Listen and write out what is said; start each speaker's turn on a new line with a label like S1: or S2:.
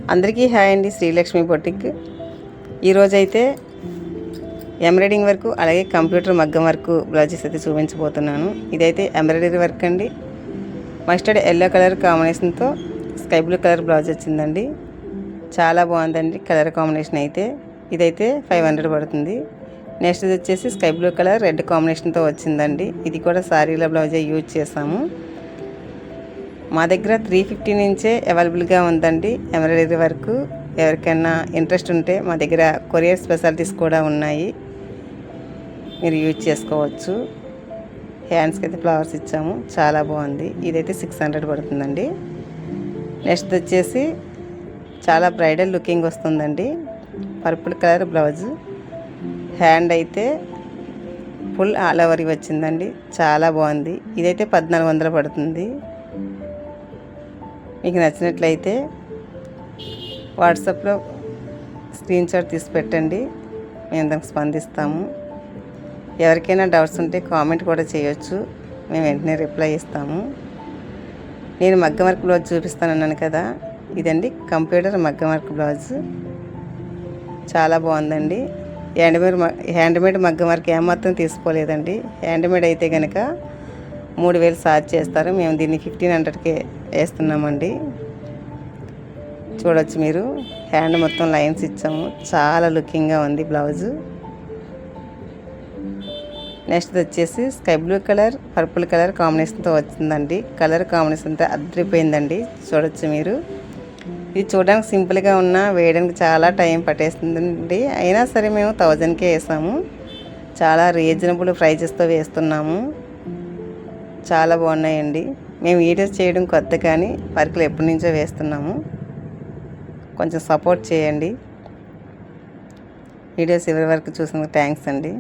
S1: అందరికీ హాయ్ అండి. శ్రీలక్ష్మి బొటిక్. ఈరోజైతే ఎంబ్రాయిడింగ్ వర్క్ అలాగే కంప్యూటర్ మగ్గం వర్క్ బ్లౌజెస్ అయితే చూపించబోతున్నాను. ఇదైతే ఎంబ్రాయిడరీ వర్క్ అండి. మస్టర్డ్ ఎల్లో కలర్ కాంబినేషన్తో స్కై బ్లూ కలర్ బ్లౌజ్ వచ్చిందండి. చాలా బాగుందండి కలర్ కాంబినేషన్ అయితే. ఇదైతే 500 పడుతుంది. నెక్స్ట్ వచ్చేసి స్కై బ్లూ కలర్ రెడ్ కాంబినేషన్తో వచ్చిందండి. ఇది కూడా సారీల బ్లౌజే యూజ్ చేసాము. మా దగ్గర 350 నుంచే అవైలబుల్గా ఉందండి ఎంబ్రాయిడరీ వర్క్. ఎవరికైనా ఇంట్రెస్ట్ ఉంటే మా దగ్గర కొరియర్ స్పెషాలిటీస్ కూడా ఉన్నాయి, మీరు యూజ్ చేసుకోవచ్చు. హ్యాండ్స్కి అయితే ఫ్లవర్స్ ఇచ్చాము, చాలా బాగుంది. ఇదైతే 600 పడుతుందండి. నెక్స్ట్ వచ్చేసి చాలా బ్రైడల్ లుకింగ్ వస్తుందండి. పర్పుల్ కలర్ బ్లౌజ్, హ్యాండ్ అయితే ఫుల్ ఆల్ ఓవర్ వచ్చిందండి, చాలా బాగుంది. ఇదైతే 1400 పడుతుంది. మీకు నచ్చినట్లయితే వాట్సాప్లో స్క్రీన్ షాట్ తీసి పెట్టండి, మేము దానికి స్పందిస్తాము. ఎవరికైనా డౌట్స్ ఉంటే కామెంట్ కూడా చేయొచ్చు, మేము వెంటనే రిప్లై ఇస్తాము. నేను మగ్గం వర్క్ బ్లౌజ్ చూపిస్తానన్నాను కదా, ఇదండి కంప్యూటర్ మగ్గం వర్క్ బ్లౌజ్. చాలా బాగుందండి. హ్యాండ్మేడ్ మగ్గం వర్క్ ఏమాత్రం తీసుకోలేదండి. హ్యాండ్మేడ్ అయితే కనుక 3000 ఛార్జ్ చేస్తారు. మేము దీన్ని 1500కే వేస్తున్నామండి. చూడొచ్చు మీరు, హ్యాండ్ మొత్తం లైన్స్ ఇచ్చాము, చాలా లుకింగ్గా ఉంది బ్లౌజు. నెక్స్ట్ వచ్చేసి sky blue colour purple colour కాంబినేషన్తో వచ్చిందండి. కలర్ కాంబినేషన్ అంతా అదిరిపోయిందండి. చూడొచ్చు మీరు. ఇది చూడడానికి సింపుల్గా ఉన్నా వేయడానికి చాలా టైం పట్టేస్తుందండి. అయినా సరే మేము 1000కే వేసాము. చాలా రీజనబుల్ ప్రైజెస్తో వేస్తున్నాము. చాలా బాగున్నాయండి. మేము వీడియోస్ చేయడం కొత్త, కానీ వర్క్లు ఎప్పటి నుంచో వేస్తున్నాము. కొంచెం సపోర్ట్ చేయండి. వీడియోస్ ఎవరి వరకు చూసినందుకు థ్యాంక్స్ అండి.